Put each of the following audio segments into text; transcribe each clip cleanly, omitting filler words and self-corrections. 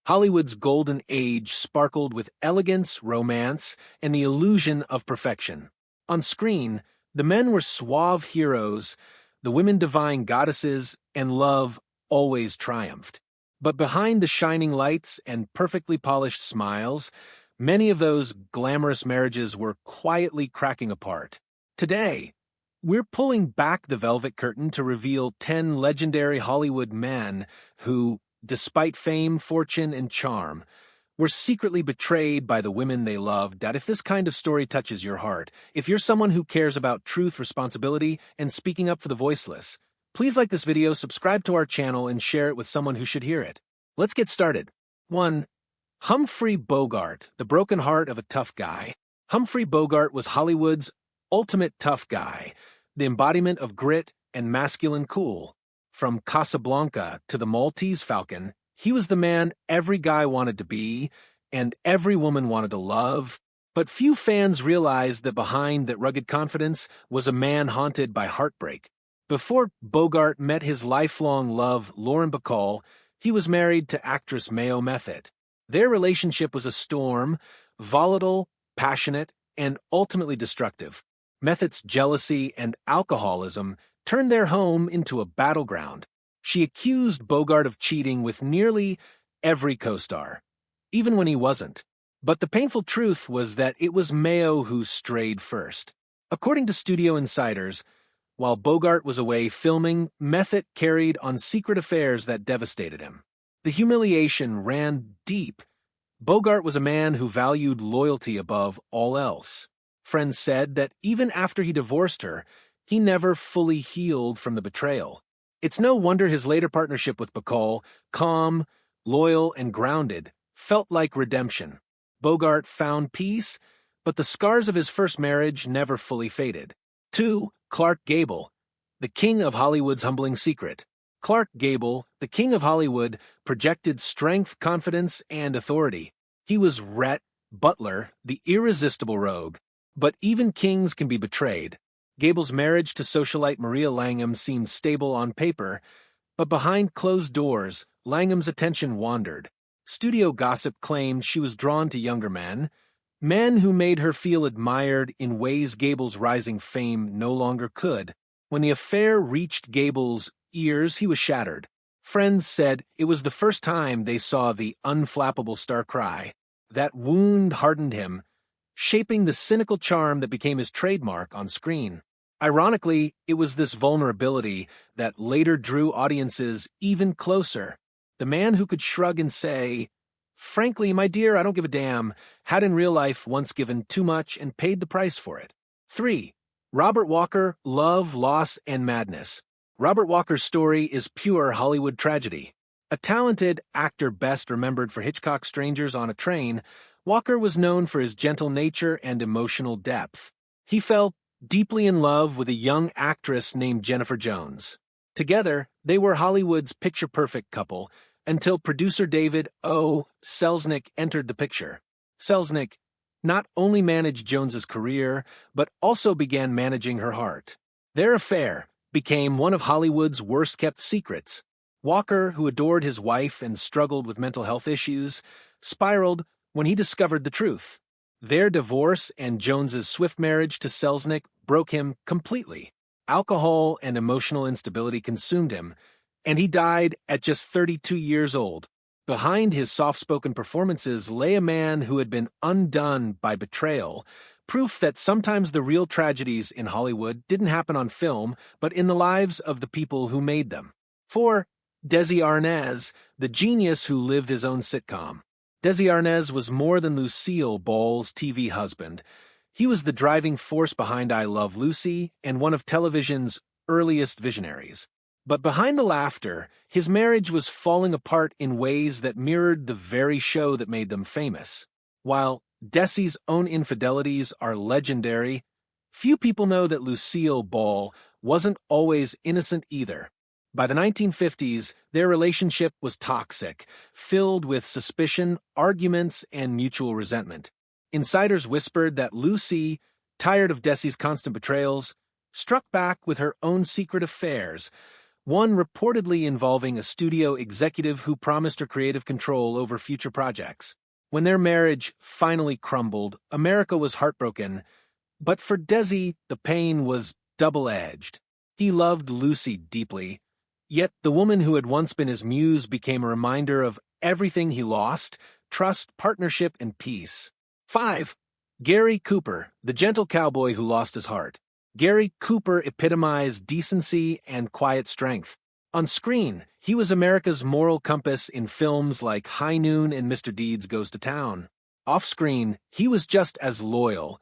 Hollywood's golden age sparkled with elegance, romance, and the illusion of perfection. On screen, the men were suave heroes, the women divine goddesses, and love always triumphed. But behind the shining lights and perfectly polished smiles, many of those glamorous marriages were quietly cracking apart. Today, we're pulling back the velvet curtain to reveal 10 legendary Hollywood men who, despite fame, fortune, and charm, were secretly betrayed by the women they loved. If this kind of story touches your heart, if you're someone who cares about truth, responsibility, and speaking up for the voiceless, please like this video, subscribe to our channel, and share it with someone who should hear it. Let's get started. 1. Humphrey Bogart, the broken heart of a tough guy. Humphrey Bogart was Hollywood's ultimate tough guy, the embodiment of grit and masculine cool. From Casablanca to the Maltese Falcon, he was the man every guy wanted to be, and every woman wanted to love. But few fans realized that behind that rugged confidence was a man haunted by heartbreak. Before Bogart met his lifelong love, Lauren Bacall, he was married to actress Mayo Method. Their relationship was a storm, volatile, passionate, and ultimately destructive. Method's jealousy and alcoholism turned their home into a battleground. She accused Bogart of cheating with nearly every co-star, even when he wasn't. But the painful truth was that it was Mayo who strayed first. According to studio insiders, while Bogart was away filming, Method carried on secret affairs that devastated him. The humiliation ran deep. Bogart was a man who valued loyalty above all else. Friends said that even after he divorced her, he never fully healed from the betrayal. It's no wonder his later partnership with Bacall, calm, loyal, and grounded, felt like redemption. Bogart found peace, but the scars of his first marriage never fully faded. 2. Clark Gable, the king of Hollywood's humbling secret. Clark Gable, the king of Hollywood, projected strength, confidence, and authority. He was Rhett Butler, the irresistible rogue. But even kings can be betrayed. Gable's marriage to socialite Maria Langham seemed stable on paper, but behind closed doors, Langham's attention wandered. Studio gossip claimed she was drawn to younger men who made her feel admired in ways Gable's rising fame no longer could. When the affair reached Gable's ears, he was shattered. Friends said it was the first time they saw the unflappable star cry. That wound hardened him, shaping the cynical charm that became his trademark on screen. Ironically, it was this vulnerability that later drew audiences even closer. The man who could shrug and say, "Frankly, my dear, I don't give a damn," had in real life once given too much and paid the price for it. 3. Robert Walker, Love, Loss, and Madness. Robert Walker's story is pure Hollywood tragedy. A talented actor best remembered for Hitchcock's Strangers on a Train, Walker was known for his gentle nature and emotional depth. He fell deeply in love with a young actress named Jennifer Jones. Together, they were Hollywood's picture-perfect couple until producer David O. Selznick entered the picture. Selznick not only managed Jones's career, but also began managing her heart. Their affair became one of Hollywood's worst-kept secrets. Walker, who adored his wife and struggled with mental health issues, spiraled when he discovered the truth. Their divorce and Jones's swift marriage to Selznick broke him completely. Alcohol and emotional instability consumed him, and he died at just 32 years old. Behind his soft-spoken performances lay a man who had been undone by betrayal, proof that sometimes the real tragedies in Hollywood didn't happen on film, but in the lives of the people who made them. 4. Desi Arnaz, the genius who lived his own sitcom. Desi Arnaz was more than Lucille Ball's TV husband. He was the driving force behind I Love Lucy and one of television's earliest visionaries. But behind the laughter, his marriage was falling apart in ways that mirrored the very show that made them famous. While Desi's own infidelities are legendary, few people know that Lucille Ball wasn't always innocent either. By the 1950s, their relationship was toxic, filled with suspicion, arguments, and mutual resentment. Insiders whispered that Lucy, tired of Desi's constant betrayals, struck back with her own secret affairs, one reportedly involving a studio executive who promised her creative control over future projects. When their marriage finally crumbled, America was heartbroken, but for Desi, the pain was double-edged. He loved Lucy deeply, yet the woman who had once been his muse became a reminder of everything he lost: trust, partnership, and peace. 5. Gary Cooper, the gentle cowboy who lost his heart. Gary Cooper epitomized decency and quiet strength. On screen, he was America's moral compass in films like High Noon and Mr. Deeds Goes to Town. Off-screen, he was just as loyal,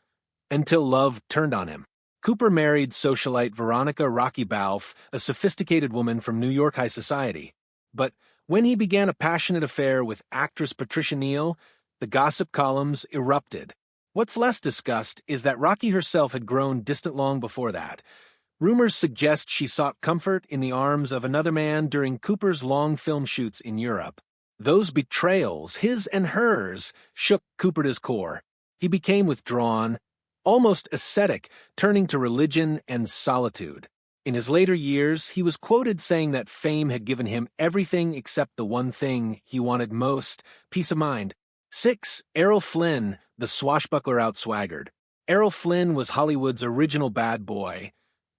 until love turned on him. Cooper married socialite Veronica Rocky Balfe, a sophisticated woman from New York high society. But when he began a passionate affair with actress Patricia Neal, the gossip columns erupted. What's less discussed is that Rocky herself had grown distant long before that. Rumors suggest she sought comfort in the arms of another man during Cooper's long film shoots in Europe. Those betrayals, his and hers, shook Cooper to his core. He became withdrawn, almost ascetic, turning to religion and solitude. In his later years, he was quoted saying that fame had given him everything except the one thing he wanted most: peace of mind. 6. Errol Flynn, the swashbuckler outswaggered. Errol Flynn was Hollywood's original bad boy.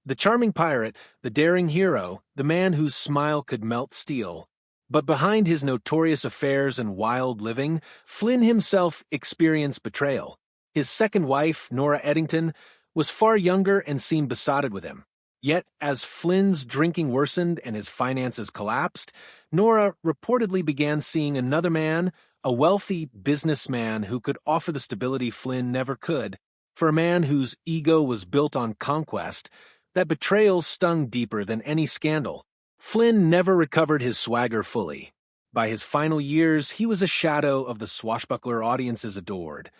The charming pirate, the daring hero, the man whose smile could melt steel. But behind his notorious affairs and wild living, Flynn himself experienced betrayal. His second wife, Nora Eddington, was far younger and seemed besotted with him. Yet, as Flynn's drinking worsened and his finances collapsed, Nora reportedly began seeing another man, a wealthy businessman who could offer the stability Flynn never could. For a man whose ego was built on conquest, that betrayal stung deeper than any scandal. Flynn never recovered his swagger fully. By his final years, he was a shadow of the swashbuckler audiences adored.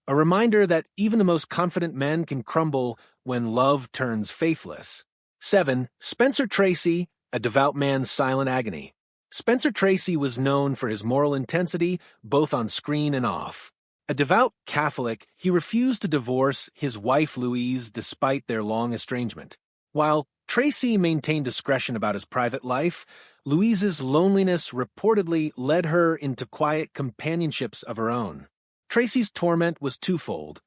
A reminder that even the most confident men can crumble when love turns faithless. 7. Spencer Tracy, a devout man's silent agony. Spencer Tracy was known for his moral intensity, both on screen and off. A devout Catholic, he refused to divorce his wife Louise despite their long estrangement. While Tracy maintained discretion about his private life, Louise's loneliness reportedly led her into quiet companionships of her own. Tracy's torment was twofold: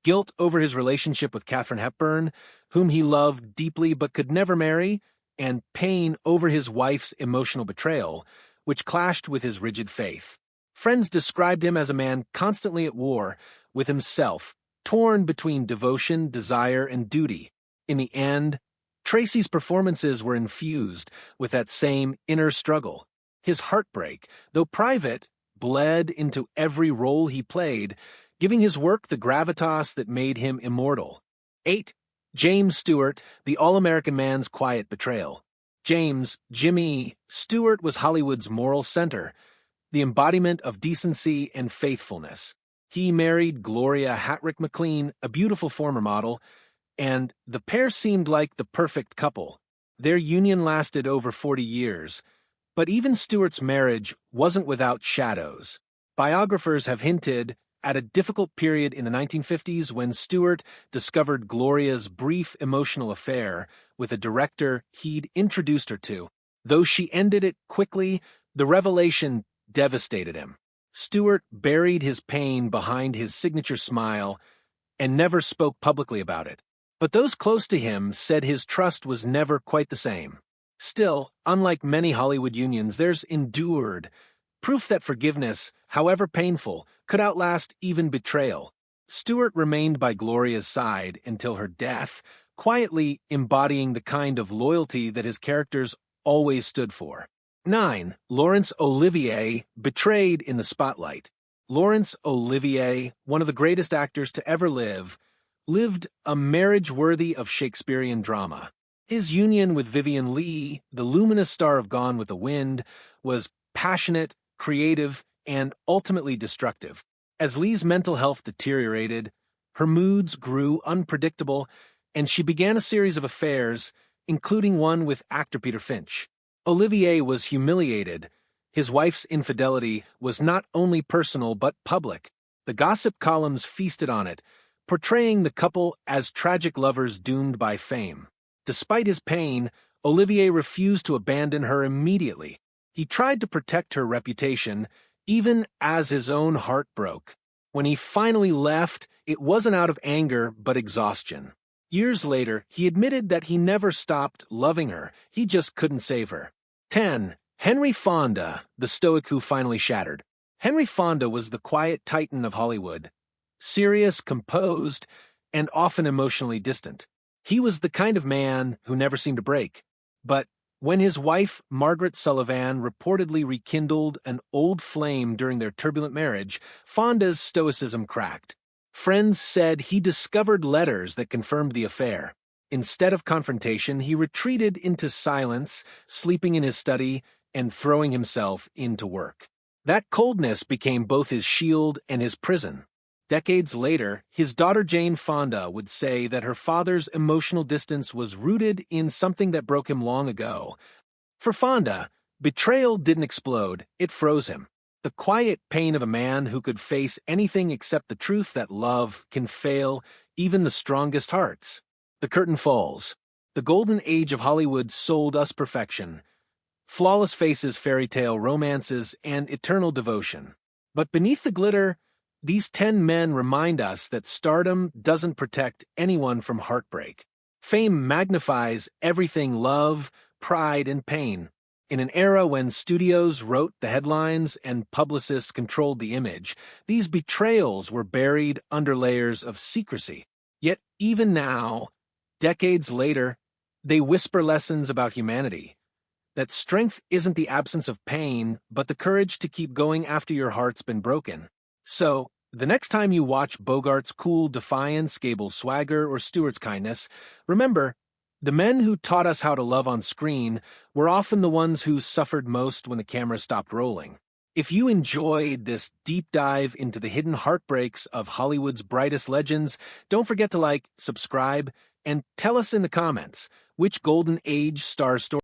guilt over his relationship with Katharine Hepburn, whom he loved deeply but could never marry, and pain over his wife's emotional betrayal, which clashed with his rigid faith. Friends described him as a man constantly at war with himself, torn between devotion, desire, and duty. In the end, Tracy's performances were infused with that same inner struggle. His heartbreak, though private, bled into every role he played, giving his work the gravitas that made him immortal. 8. James Stewart, the all-American man's quiet betrayal. James, Jimmy Stewart was Hollywood's moral center, the embodiment of decency and faithfulness. He married Gloria Hattrick McLean, a beautiful former model, and the pair seemed like the perfect couple. Their union lasted over 40 years, but even Stewart's marriage wasn't without shadows. Biographers have hinted at a difficult period in the 1950s when Stewart discovered Gloria's brief emotional affair with a director he'd introduced her to. Though she ended it quickly, the revelation devastated him. Stewart buried his pain behind his signature smile and never spoke publicly about it. But those close to him said his trust was never quite the same. Still, unlike many Hollywood unions, there's endured proof that forgiveness, however painful, could outlast even betrayal. Stewart remained by Gloria's side until her death, quietly embodying the kind of loyalty that his characters always stood for. 9. Laurence Olivier, betrayed in the spotlight. Laurence Olivier, one of the greatest actors to ever live, lived a marriage worthy of Shakespearean drama. His union with Vivien Leigh, the luminous star of Gone with the Wind, was passionate, creative, and ultimately destructive. As Leigh's mental health deteriorated, her moods grew unpredictable, and she began a series of affairs, including one with actor Peter Finch. Olivier was humiliated. His wife's infidelity was not only personal but public. The gossip columns feasted on it, portraying the couple as tragic lovers doomed by fame. Despite his pain, Olivier refused to abandon her immediately. He tried to protect her reputation, even as his own heart broke. When he finally left, it wasn't out of anger but exhaustion. Years later, he admitted that he never stopped loving her, he just couldn't save her. 10. Henry Fonda, the stoic who finally shattered. Henry Fonda was the quiet titan of Hollywood. Serious, composed, and often emotionally distant. He was the kind of man who never seemed to break. But when his wife, Margaret Sullivan, reportedly rekindled an old flame during their turbulent marriage, Fonda's stoicism cracked. Friends said he discovered letters that confirmed the affair. Instead of confrontation, he retreated into silence, sleeping in his study and throwing himself into work. That coldness became both his shield and his prison. Decades later, his daughter Jane Fonda would say that her father's emotional distance was rooted in something that broke him long ago. For Fonda, betrayal didn't explode, it froze him. The quiet pain of a man who could face anything except the truth that love can fail even the strongest hearts. The curtain falls. The golden age of Hollywood sold us perfection. Flawless faces, fairy tale romances, and eternal devotion. But beneath the glitter, these 10 men remind us that stardom doesn't protect anyone from heartbreak. Fame magnifies everything: love, pride, and pain. In an era when studios wrote the headlines and publicists controlled the image, these betrayals were buried under layers of secrecy. Yet even now, decades later, they whisper lessons about humanity. That strength isn't the absence of pain, but the courage to keep going after your heart's been broken. So, the next time you watch Bogart's cool defiance, Gable's swagger, or Stewart's kindness, remember, the men who taught us how to love on screen were often the ones who suffered most when the camera stopped rolling. If you enjoyed this deep dive into the hidden heartbreaks of Hollywood's brightest legends, don't forget to like, subscribe, and tell us in the comments which Golden Age star story